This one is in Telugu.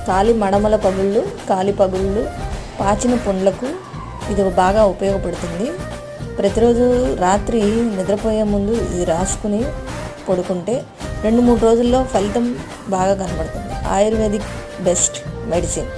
కాలి మడమల పగుళ్ళు, కాలి పగుళ్ళు, పాచిన పుండ్లకు ఇది బాగా ఉపయోగపడుతుంది. ప్రతిరోజు రాత్రి నిద్రపోయే ముందు ఇది రాసుకుని పడుకుంటే 2-3 రోజుల్లో ఫలితం బాగా కనబడుతుంది. Ayurvedic best medicine.